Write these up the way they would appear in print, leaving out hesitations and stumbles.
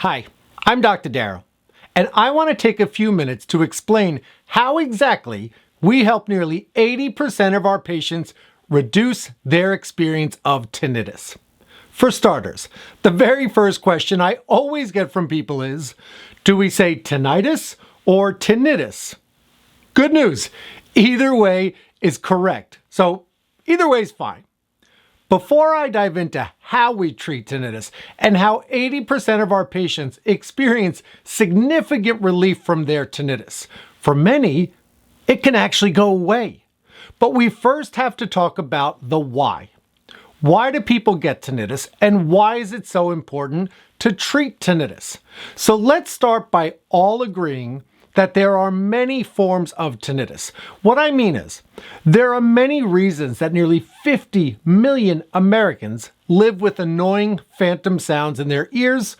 Hi, I'm Dr. Darrow, and I want to take a few minutes to explain how exactly we help nearly 80% of our patients reduce their experience of tinnitus. For starters, the very first question I always get from people is, do we say tinnitus or tinnitus? Good news, either way is correct. So either way is fine. Before I dive into how we treat tinnitus and how 80% of our patients experience significant relief from their tinnitus, for many, it can actually go away. But we first have to talk about the why. Why do people get tinnitus, and why is it so important to treat tinnitus? So let's start by all agreeing that there are many forms of tinnitus. What I mean is, there are many reasons that nearly 50 million Americans live with annoying phantom sounds in their ears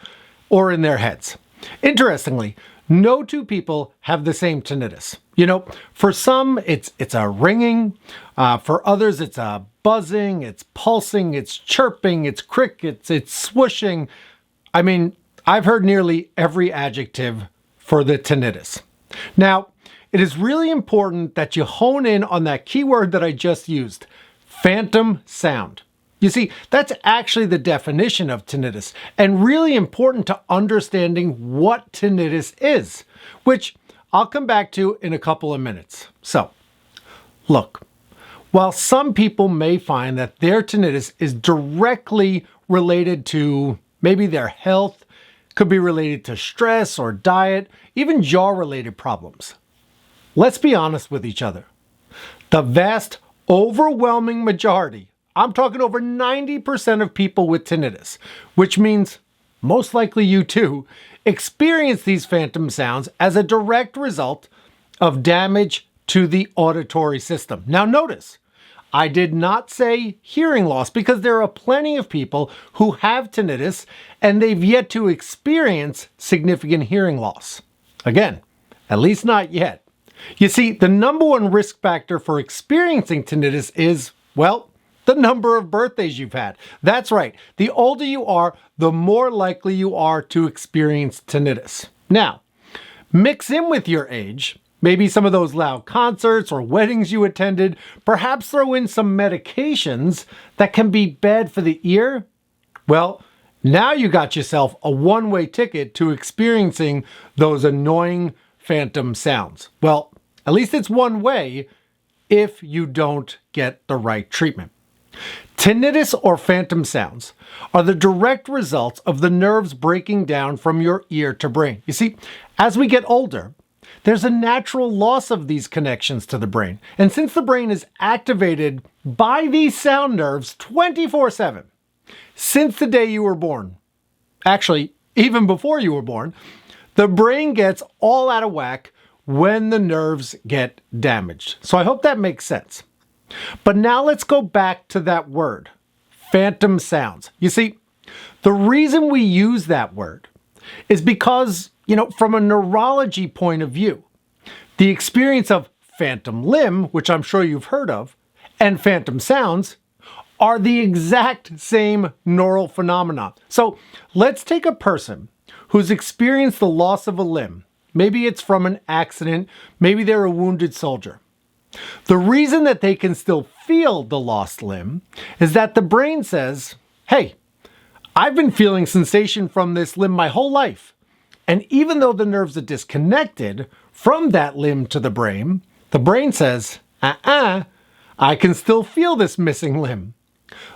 or in their heads. Interestingly, no two people have the same tinnitus. You know, for some, it's a ringing. For others, it's a buzzing, it's pulsing, it's chirping, it's crickets, it's swooshing. I mean, I've heard nearly every adjective for the tinnitus. Now, it is really important that you hone in on that keyword that I just used, phantom sound. You see, that's actually the definition of tinnitus, and really important to understanding what tinnitus is, which I'll come back to in a couple of minutes. So, look, while some people may find that their tinnitus is directly related to maybe their health, could be related to stress or diet, even jaw-related problems. Let's be honest with each other. The vast, overwhelming majority, I'm talking over 90% of people with tinnitus, which means most likely you too, experience these phantom sounds as a direct result of damage to the auditory system. Now notice, I did not say hearing loss because there are plenty of people who have tinnitus and they've yet to experience significant hearing loss. Again, at least not yet. You see, the number one risk factor for experiencing tinnitus is, well, the number of birthdays you've had. That's right. The older you are, the more likely you are to experience tinnitus. Now, mix in with your age, maybe some of those loud concerts or weddings you attended, perhaps throw in some medications that can be bad for the ear. Well, now you got yourself a one-way ticket to experiencing those annoying phantom sounds. Well, at least it's one way if you don't get the right treatment. Tinnitus or phantom sounds are the direct results of the nerves breaking down from your ear to brain. You see, as we get older, there's a natural loss of these connections to the brain. And since the brain is activated by these sound nerves 24/7, since the day you were born, actually, even before you were born, the brain gets all out of whack when the nerves get damaged. So I hope that makes sense. But now let's go back to that word, phantom sounds. You see, the reason we use that word is because, from a neurology point of view, the experience of phantom limb, which I'm sure you've heard of, and phantom sounds are the exact same neural phenomenon. So let's take a person who's experienced the loss of a limb. Maybe it's from an accident, maybe they're a wounded soldier. The reason that they can still feel the lost limb is that the brain says, hey, I've been feeling sensation from this limb my whole life. And even though the nerves are disconnected from that limb to the brain says, I can still feel this missing limb.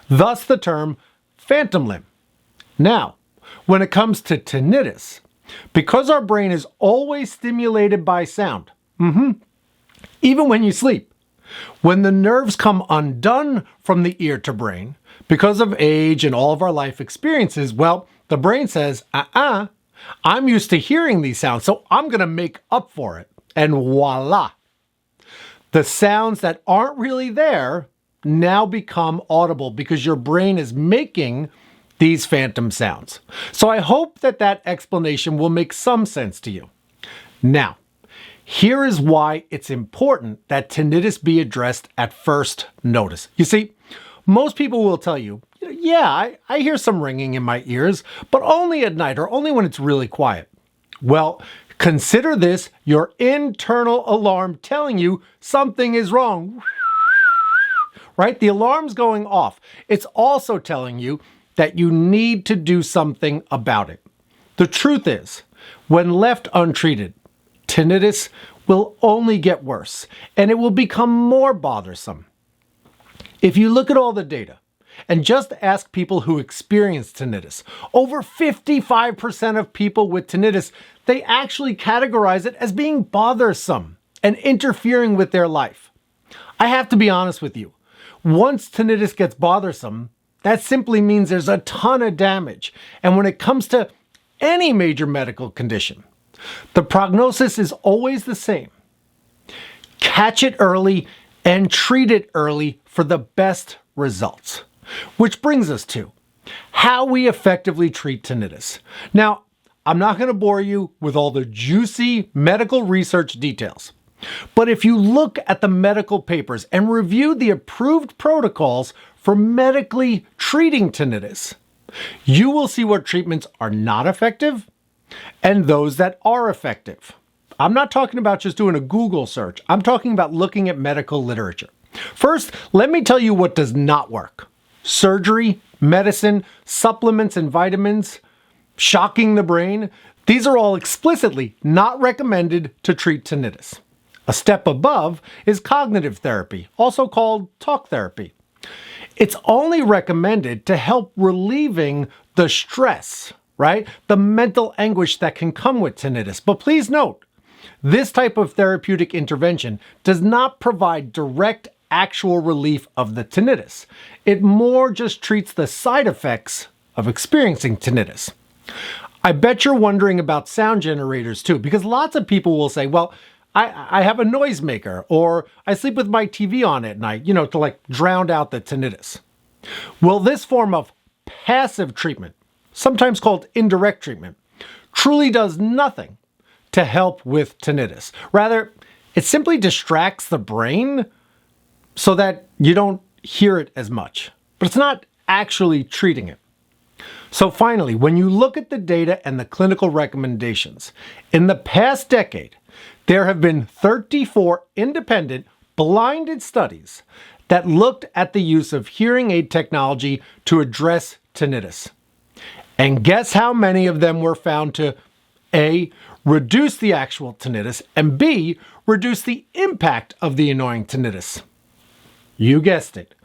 Thus the term phantom limb. Now, when it comes to tinnitus, because our brain is always stimulated by sound, even when you sleep, when the nerves come undone from the ear to brain, because of age and all of our life experiences, well, the brain says, I'm used to hearing these sounds, so I'm going to make up for it. And voila! The sounds that aren't really there now become audible because your brain is making these phantom sounds. So I hope that explanation will make some sense to you. Now, here is why it's important that tinnitus be addressed at first notice. You see, most people will tell you, yeah, I hear some ringing in my ears, but only at night or only when it's really quiet. Well, consider this your internal alarm telling you something is wrong. Right? The alarm's going off. It's also telling you that you need to do something about it. The truth is, when left untreated, tinnitus will only get worse and it will become more bothersome. If you look at all the data and just ask people who experience tinnitus, over 55% of people with tinnitus, they actually categorize it as being bothersome and interfering with their life. I have to be honest with you. Once tinnitus gets bothersome, that simply means there's a ton of damage. And when it comes to any major medical condition, the prognosis is always the same. Catch it early and treat it early for the best results. Which brings us to how we effectively treat tinnitus. Now, I'm not going to bore you with all the juicy medical research details. But if you look at the medical papers and review the approved protocols for medically treating tinnitus, you will see what treatments are not effective and those that are effective. I'm not talking about just doing a Google search. I'm talking about looking at medical literature. First, let me tell you what does not work. Surgery, medicine, supplements and vitamins, shocking the brain. These are all explicitly not recommended to treat tinnitus. A step above is cognitive therapy, also called talk therapy. It's only recommended to help relieving the stress, right? The mental anguish that can come with tinnitus. But please note, this type of therapeutic intervention does not provide direct actual relief of the tinnitus. It more just treats the side effects of experiencing tinnitus. I bet you're wondering about sound generators too, because lots of people will say, well, I have a noisemaker, or I sleep with my TV on at night, to like drown out the tinnitus. Well, this form of passive treatment, sometimes called indirect treatment, truly does nothing to help with tinnitus. Rather, it simply distracts the brain so that you don't hear it as much. But it's not actually treating it. So finally, when you look at the data and the clinical recommendations, in the past decade, there have been 34 independent, blinded studies that looked at the use of hearing aid technology to address tinnitus. And guess how many of them were found to A, reduce the actual tinnitus, and B, reduce the impact of the annoying tinnitus? You guessed it,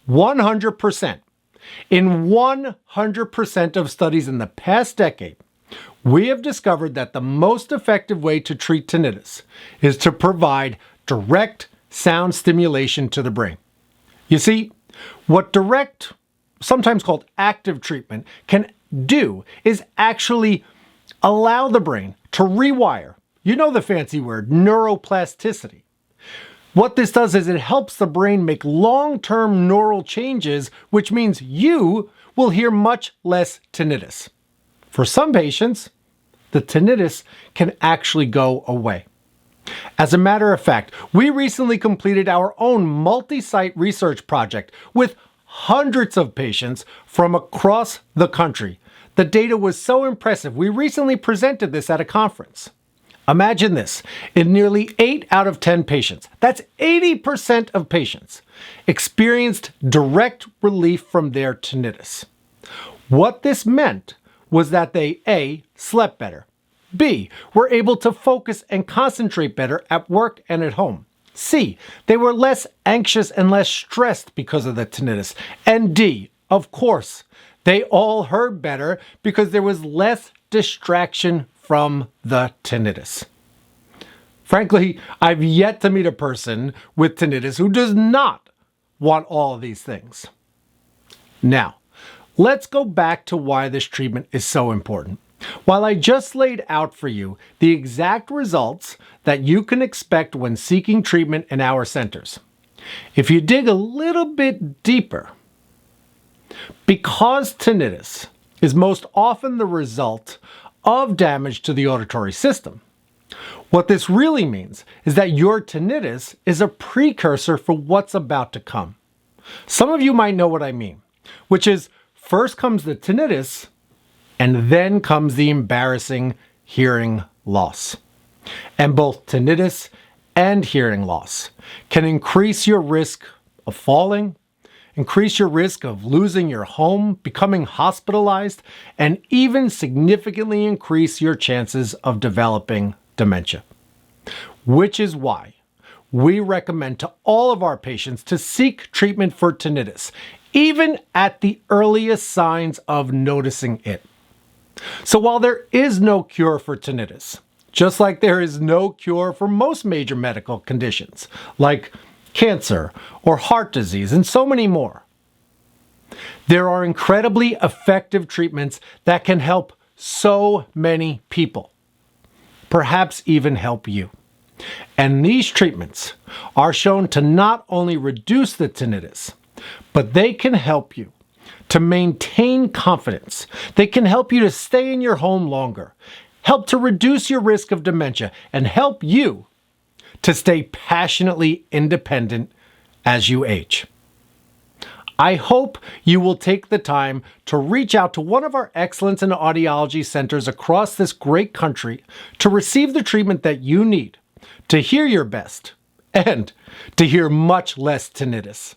100%. In 100% of studies in the past decade, we have discovered that the most effective way to treat tinnitus is to provide direct sound stimulation to the brain. You see, what direct, sometimes called active treatment, can do is actually allow the brain to rewire. You know the fancy word, neuroplasticity. What this does is it helps the brain make long-term neural changes, which means you will hear much less tinnitus. For some patients, the tinnitus can actually go away. As a matter of fact, we recently completed our own multi-site research project with hundreds of patients from across the country. The data was so impressive, we recently presented this at a conference. Imagine this, in nearly 8 out of 10 patients, that's 80% of patients, experienced direct relief from their tinnitus. What this meant was that they A, slept better, B, were able to focus and concentrate better at work and at home, C, they were less anxious and less stressed because of the tinnitus, and D, of course, they all heard better because there was less distraction from the tinnitus. Frankly, I've yet to meet a person with tinnitus who does not want all of these things. Now, let's go back to why this treatment is so important. While I just laid out for you the exact results that you can expect when seeking treatment in our centers, if you dig a little bit deeper, because tinnitus is most often the result of damage to the auditory system, what this really means is that your tinnitus is a precursor for what's about to come. Some of you might know what I mean. which is first comes the tinnitus and then comes the embarrassing hearing loss. And both tinnitus and hearing loss can increase your risk of falling, increase your risk of losing your home, becoming hospitalized, and even significantly increase your chances of developing dementia. Which is why we recommend to all of our patients to seek treatment for tinnitus, even at the earliest signs of noticing it. So while there is no cure for tinnitus, just like there is no cure for most major medical conditions, like cancer or heart disease and so many more, there are incredibly effective treatments that can help so many people, perhaps even help you. And these treatments are shown to not only reduce the tinnitus, but they can help you to maintain confidence. They can help you to stay in your home longer, help to reduce your risk of dementia, and help you to stay passionately independent as you age. I hope you will take the time to reach out to one of our excellence in audiology centers across this great country to receive the treatment that you need to hear your best and to hear much less tinnitus.